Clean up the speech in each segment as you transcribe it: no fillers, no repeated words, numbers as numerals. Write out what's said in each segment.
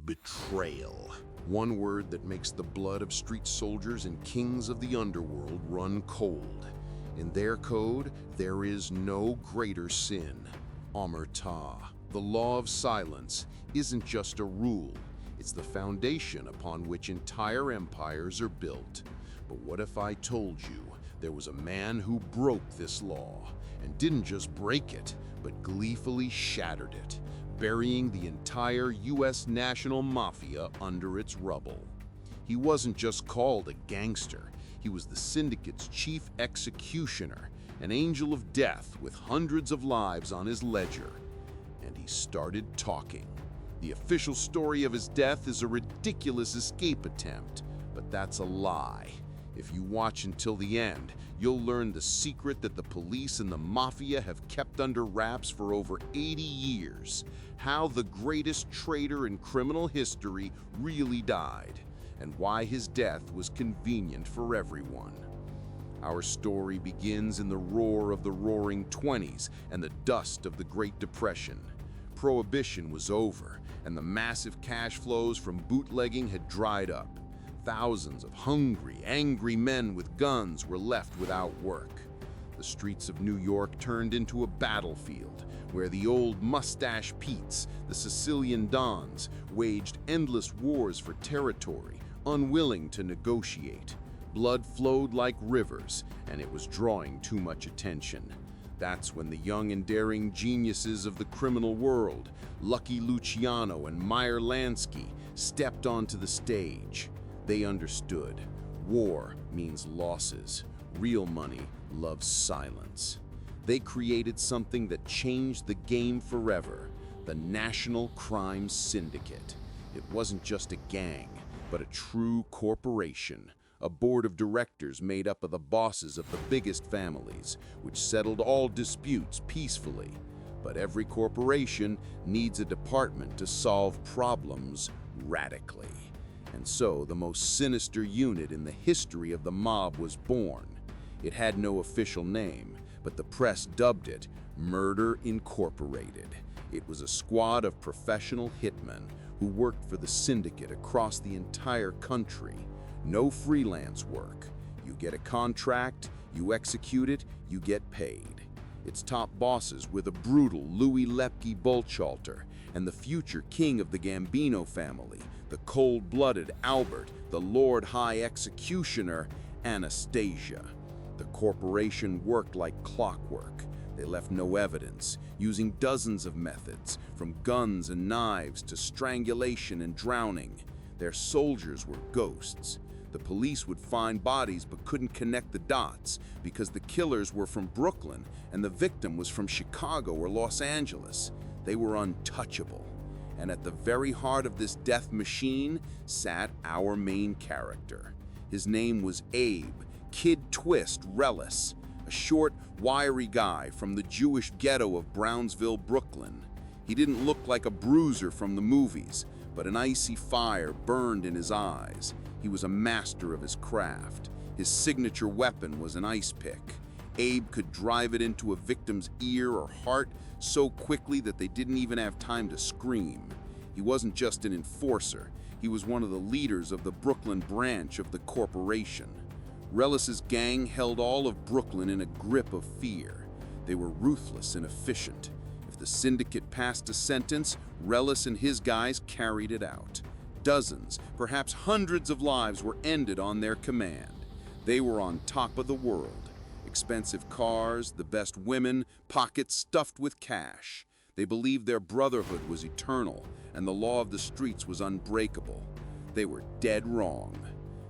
Betrayal. One word that makes the blood of street soldiers and kings of the underworld run cold. In their code, there is no greater sin. Omertà. The law of silence isn't just a rule. It's the foundation upon which entire empires are built. But what if I told you there was a man who broke this law, and didn't just break it, but gleefully shattered it, burying the entire U.S. National Mafia under its rubble? He wasn't just called a gangster, he was the syndicate's chief executioner, an angel of death with hundreds of lives on his ledger. And he started talking. The official story of his death is a ridiculous escape attempt, but that's a lie. If you watch until the end, you'll learn the secret that the police and the mafia have kept under wraps for over 80 years, how the greatest traitor in criminal history really died, and why his death was convenient for everyone. Our story begins in the roar of the Roaring '20s and the dust of the Great Depression. Prohibition was over, and the massive cash flows from bootlegging had dried up. Thousands of hungry, angry men with guns were left without work. The streets of New York turned into a battlefield where the old mustache Petes, the Sicilian Dons, waged endless wars for territory, unwilling to negotiate. Blood flowed like rivers, and it was drawing too much attention. That's when the young and daring geniuses of the criminal world, Lucky Luciano and Meyer Lansky, stepped onto the stage. They understood. War means losses. Real money loves silence. They created something that changed the game forever, the National Crime Syndicate. It wasn't just a gang, but a true corporation, a board of directors made up of the bosses of the biggest families, which settled all disputes peacefully. But every corporation needs a department to solve problems radically. And so the most sinister unit in the history of the mob was born. It had no official name, but the press dubbed it Murder Incorporated. It was a squad of professional hitmen who worked for the syndicate across the entire country. No freelance work. You get a contract, you execute it, you get paid. Its top bosses were the brutal Lepke Buchalter and the future king of the Gambino family, the cold-blooded Albert, the Lord High Executioner, Anastasia. The corporation worked like clockwork. They left no evidence, using dozens of methods, from guns and knives to strangulation and drowning. Their soldiers were ghosts. The police would find bodies but couldn't connect the dots because the killers were from Brooklyn and the victim was from Chicago or Los Angeles. They were untouchable. And at the very heart of this death machine sat our main character. His name was Abe Kid Twist Reles, a short, wiry guy from the Jewish ghetto of Brownsville, Brooklyn. He didn't look like a bruiser from the movies, but an icy fire burned in his eyes. He was a master of his craft. His signature weapon was an ice pick. Abe could drive it into a victim's ear or heart so quickly that they didn't even have time to scream. He wasn't just an enforcer. He was one of the leaders of the Brooklyn branch of the corporation. Reles's gang held all of Brooklyn in a grip of fear. They were ruthless and efficient. If the syndicate passed a sentence, Reles and his guys carried it out. Dozens, perhaps hundreds of lives were ended on their command. They were on top of the world. Expensive cars, the best women, pockets stuffed with cash. They believed their brotherhood was eternal, and the law of the streets was unbreakable. They were dead wrong.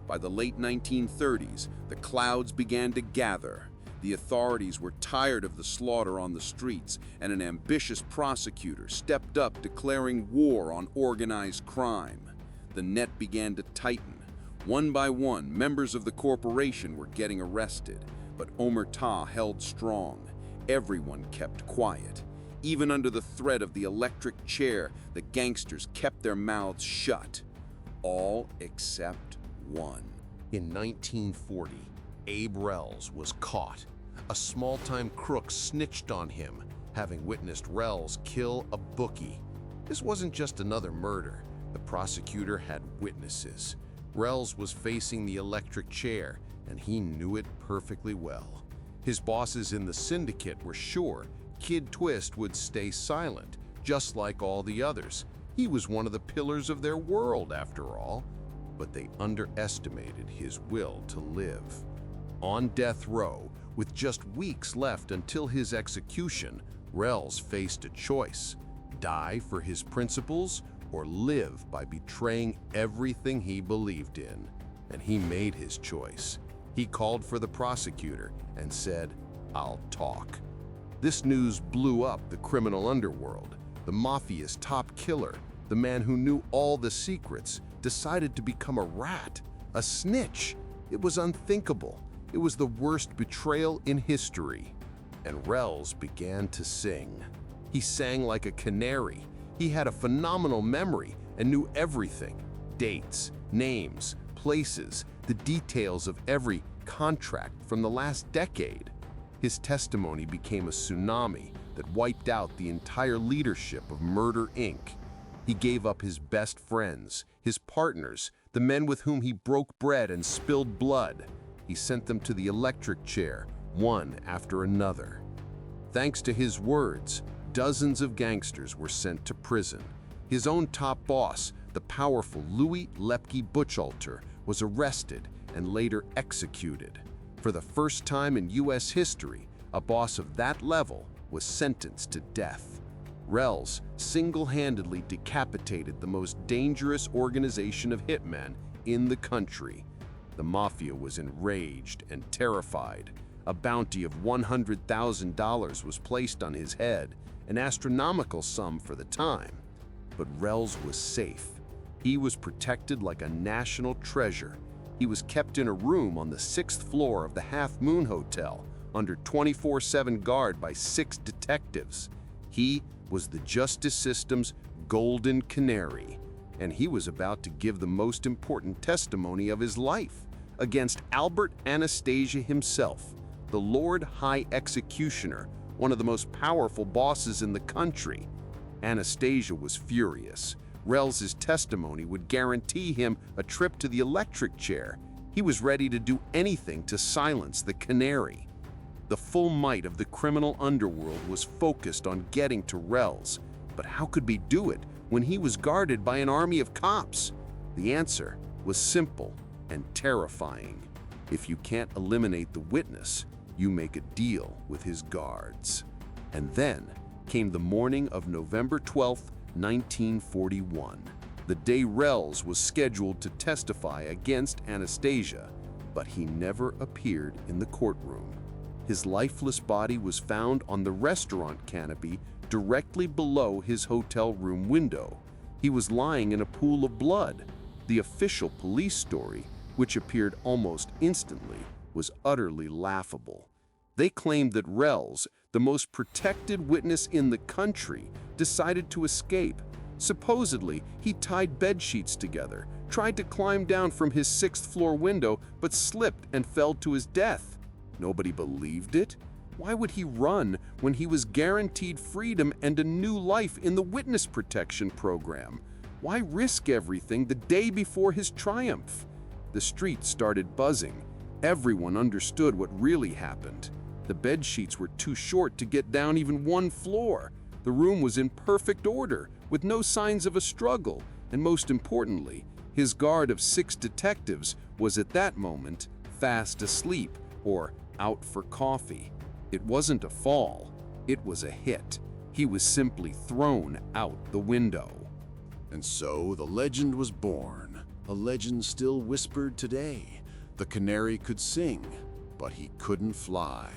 By the late 1930s, the clouds began to gather. The authorities were tired of the slaughter on the streets, and an ambitious prosecutor stepped up declaring war on organized crime. The net began to tighten. One by one, members of the corporation were getting arrested, but omertà held strong. Everyone kept quiet. Even under the threat of the electric chair, the gangsters kept their mouths shut. All except one. In 1940, Abe Reles was caught. A small-time crook snitched on him, having witnessed Reles kill a bookie. This wasn't just another murder. The prosecutor had witnesses. Reles was facing the electric chair, and he knew it perfectly well. His bosses in the syndicate were sure Kid Twist would stay silent, just like all the others. He was one of the pillars of their world, after all. But they underestimated his will to live. On death row, with just weeks left until his execution, Reles faced a choice: die for his principles or live by betraying everything he believed in. And he made his choice. He called for the prosecutor and said, "I'll talk." This news blew up the criminal underworld. The Mafia's top killer, the man who knew all the secrets, decided to become a rat, a snitch. It was unthinkable. It was the worst betrayal in history. And Reles began to sing. He sang like a canary. He had a phenomenal memory and knew everything: dates, names, places, the details of every contract from the last decade. His testimony became a tsunami that wiped out the entire leadership of Murder, Inc. He gave up his best friends, his partners, the men with whom he broke bread and spilled blood. He sent them to the electric chair, one after another. Thanks to his words, dozens of gangsters were sent to prison. His own top boss, the powerful Lepke Buchalter, was arrested and later executed. For the first time in U.S. history, a boss of that level was sentenced to death. Reles single-handedly decapitated the most dangerous organization of hitmen in the country. The Mafia was enraged and terrified. A bounty of $100,000 was placed on his head, an astronomical sum for the time. But Reles was safe. He was protected like a national treasure. He was kept in a room on the 6th floor of the Half Moon Hotel, under 24/7 guard by 6 detectives. He was the justice system's golden canary, and he was about to give the most important testimony of his life against Anastasia himself, the Lord High Executioner, one of the most powerful bosses in the country. Anastasia was furious. Reles's testimony would guarantee him a trip to the electric chair. He was ready to do anything to silence the canary. The full might of the criminal underworld was focused on getting to Reles. But how could we do it when he was guarded by an army of cops? The answer was simple and terrifying. If you can't eliminate the witness, you make a deal with his guards. And then came the morning of November 12th, 1941, the day Reles was scheduled to testify against Anastasia, but he never appeared in the courtroom. His lifeless body was found on the restaurant canopy directly below his hotel room window. He was lying in a pool of blood. The official police story, which appeared almost instantly, was utterly laughable. They claimed that Reles, the most protected witness in the country, decided to escape. Supposedly, he tied bed sheets together, tried to climb down from his 6th floor window, but slipped and fell to his death. Nobody believed it. Why would he run when he was guaranteed freedom and a new life in the witness protection program? Why risk everything the day before his triumph? The streets started buzzing. Everyone understood what really happened. The bed sheets were too short to get down even 1 floor. The room was in perfect order, with no signs of a struggle, and most importantly, his guard of 6 detectives was at that moment fast asleep or out for coffee. It wasn't a fall, it was a hit. He was simply thrown out the window. And so the legend was born, a legend still whispered today. The canary could sing, but he couldn't fly.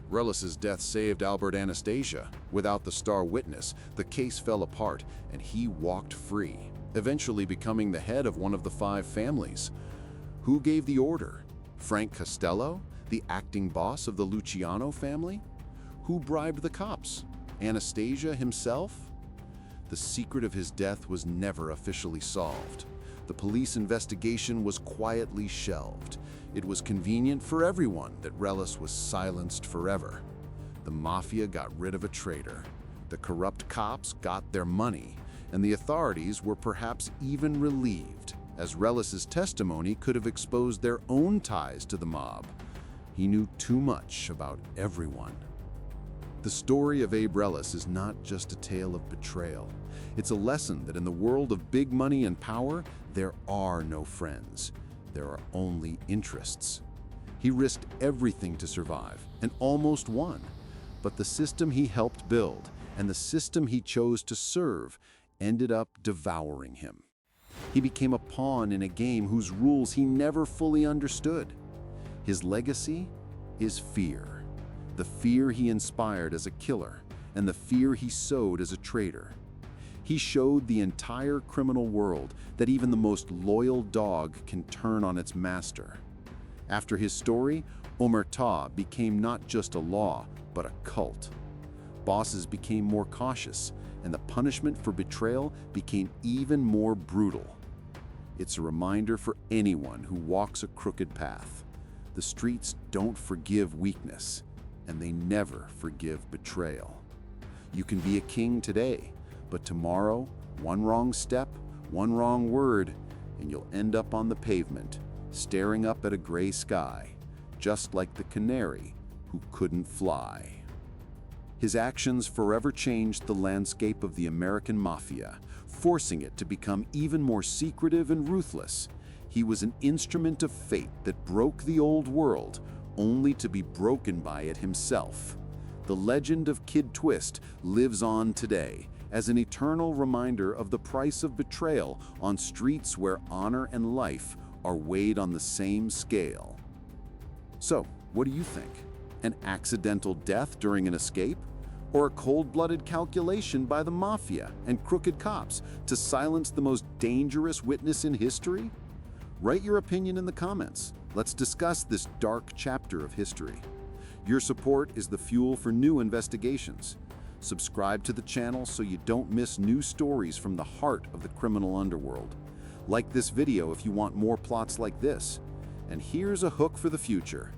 Reles's death saved Anastasia. Without the star witness, the case fell apart and he walked free, eventually becoming the head of one of the 5 families. Who gave the order? Frank Costello, the acting boss of the Luciano family? Who bribed the cops? Anastasia himself? The secret of his death was never officially solved. The police investigation was quietly shelved. It was convenient for everyone that Reles was silenced forever. The Mafia got rid of a traitor. The corrupt cops got their money, and the authorities were perhaps even relieved, as Reles's testimony could have exposed their own ties to the mob. He knew too much about everyone. The story of Abe Reles is not just a tale of betrayal. It's a lesson that in the world of big money and power, there are no friends. There are only interests. He risked everything to survive and almost won. But the system he helped build and the system he chose to serve ended up devouring him. He became a pawn in a game whose rules he never fully understood. His legacy is fear. The fear he inspired as a killer and the fear he sowed as a traitor. He showed the entire criminal world that even the most loyal dog can turn on its master. After his story, omertà became not just a law, but a cult. Bosses became more cautious, and the punishment for betrayal became even more brutal. It's a reminder for anyone who walks a crooked path. The streets don't forgive weakness, and they never forgive betrayal. You can be a king today, but tomorrow, one wrong step, one wrong word, and you'll end up on the pavement, staring up at a gray sky, just like the canary who couldn't fly. His actions forever changed the landscape of the American Mafia, forcing it to become even more secretive and ruthless. He was an instrument of fate that broke the old world, only to be broken by it himself. The legend of Kid Twist lives on today as an eternal reminder of the price of betrayal on streets where honor and life are weighed on the same scale. So, what do you think? An accidental death during an escape? Or a cold-blooded calculation by the mafia and crooked cops to silence the most dangerous witness in history? Write your opinion in the comments. Let's discuss this dark chapter of history. Your support is the fuel for new investigations. Subscribe to the channel so you don't miss new stories from the heart of the criminal underworld. Like this video if you want more plots like this. And here's a hook for the future.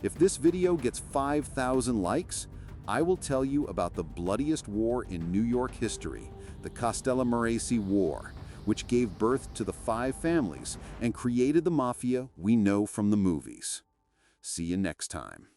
If this video gets 5,000 likes, I will tell you about the bloodiest war in New York history, the Castellammarese War, which gave birth to the 5 families and created the mafia we know from the movies. See you next time.